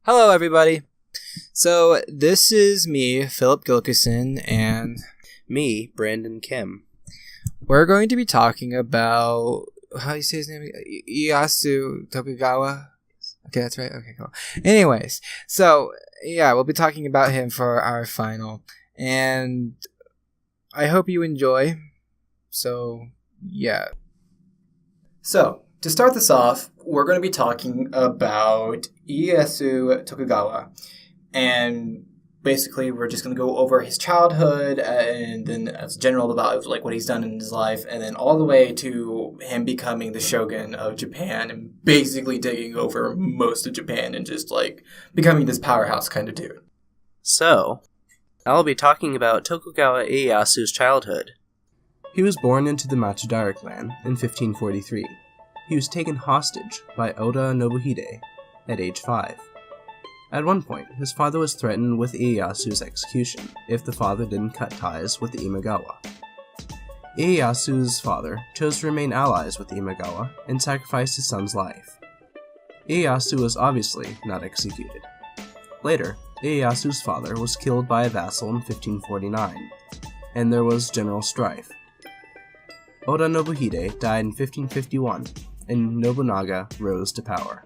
Hello, everybody. So this is me, Phillip, and Me, Brandon Kim. we're going to be talking about how do you say his name? Ieyasu Tokugawa. Okay, that's right. Okay, cool. Anyways, so yeah, we'll be talking about him for our final, and I hope you enjoy. So yeah. So to start this off, we're going to be talking about Ieyasu Tokugawa. And basically, we're just going to go over his childhood and then as general about like what he's done in his life, and then all the way to him becoming the shogun of Japan and basically taking over most of Japan and just like becoming this powerhouse kind of dude. So, I'll be talking about Tokugawa Ieyasu's childhood. He was born into the Machidara clan in 1543. He was taken hostage by Oda Nobuhide at age 5. At one point, his father was threatened with Ieyasu's execution if the father didn't cut ties with the Imagawa. Ieyasu's father chose to remain allies with the Imagawa and sacrificed his son's life. Ieyasu was obviously not executed. Later, Ieyasu's father was killed by a vassal in 1549, and there was general strife. Oda Nobuhide died in 1551, and Nobunaga rose to power.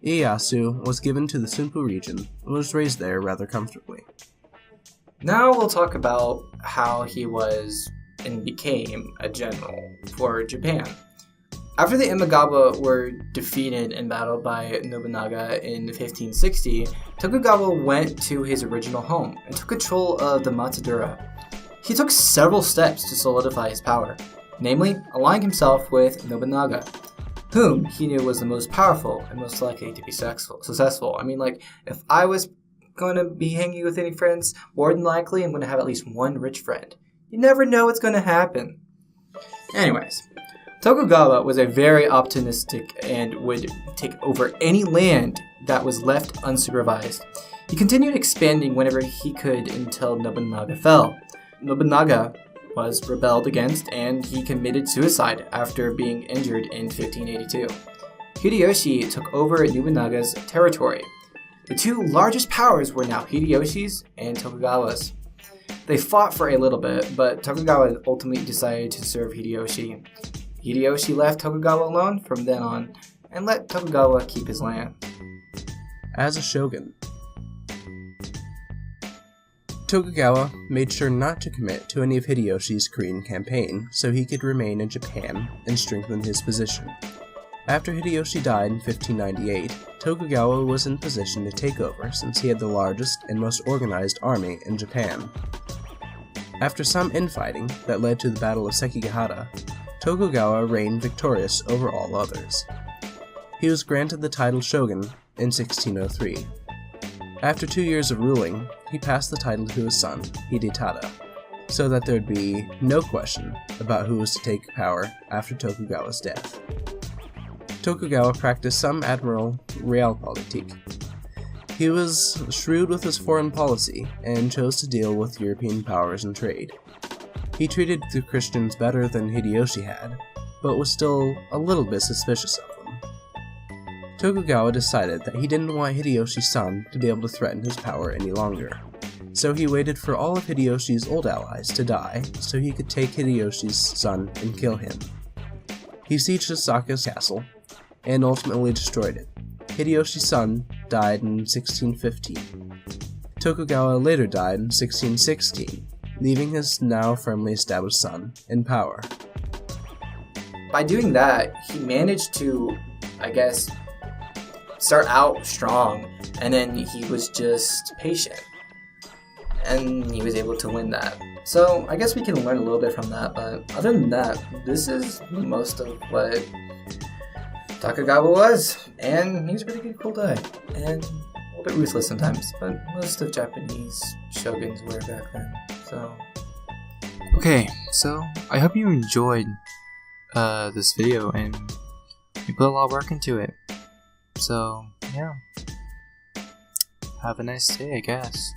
Ieyasu was given to the Sunpu region and was raised there rather comfortably. Now we'll talk about how he was and became a general for Japan. After the Imagawa were defeated in battle by Nobunaga in 1560, Tokugawa went to his original home and took control of the Matsudaira. He took several steps to solidify his power, namely aligning himself with Nobunaga, whom he knew was the most powerful and most likely to be successful. I mean, like, if I was going to be hanging with any friends, more than likely I'm going to have at least one rich friend. You never know what's going to happen. Anyways, Tokugawa was a very optimistic and would take over any land that was left unsupervised. He continued expanding whenever he could until Nobunaga fell. Nobunaga was rebelled against, and he committed suicide after being injured in 1582. Hideyoshi took over Nobunaga's territory. The two largest powers were now Hideyoshi's and Tokugawa's. They fought for a little bit, but Tokugawa ultimately decided to serve Hideyoshi. Hideyoshi left Tokugawa alone from then on, and let Tokugawa keep his land. As a shogun, Tokugawa made sure not to commit to any of Hideyoshi's Korean campaign so he could remain in Japan and strengthen his position. After Hideyoshi died in 1598, Tokugawa was in position to take over since he had the largest and most organized army in Japan. After some infighting that led to the Battle of Sekigahara, Tokugawa reigned victorious over all others. He was granted the title shogun in 1603. After 2 years of ruling, he passed the title to his son, Hidetada, so that there would be no question about who was to take power after Tokugawa's death. Tokugawa practiced some admirable realpolitik. He was shrewd with his foreign policy and chose to deal with European powers and trade. He treated the Christians better than Hideyoshi had, but was still a little bit suspicious of them. Tokugawa decided that he didn't want Hideyoshi's son to be able to threaten his power any longer, so he waited for all of Hideyoshi's old allies to die so he could take Hideyoshi's son and kill him. He sieged Osaka's castle and ultimately destroyed it. Hideyoshi's son died in 1615. Tokugawa later died in 1616, leaving his now firmly established son in power. By doing that, he managed to, start out strong, and then he was just patient, and he was able to win that. So I guess we can learn a little bit from that, but other than that, this is most of what Tokugawa was, and he was a pretty good, cool guy, and a little bit ruthless sometimes, but most of Japanese shoguns were back then, so. Okay, so I hope you enjoyed this video, and we put a lot of work into it. So, yeah. Have a nice day, I guess.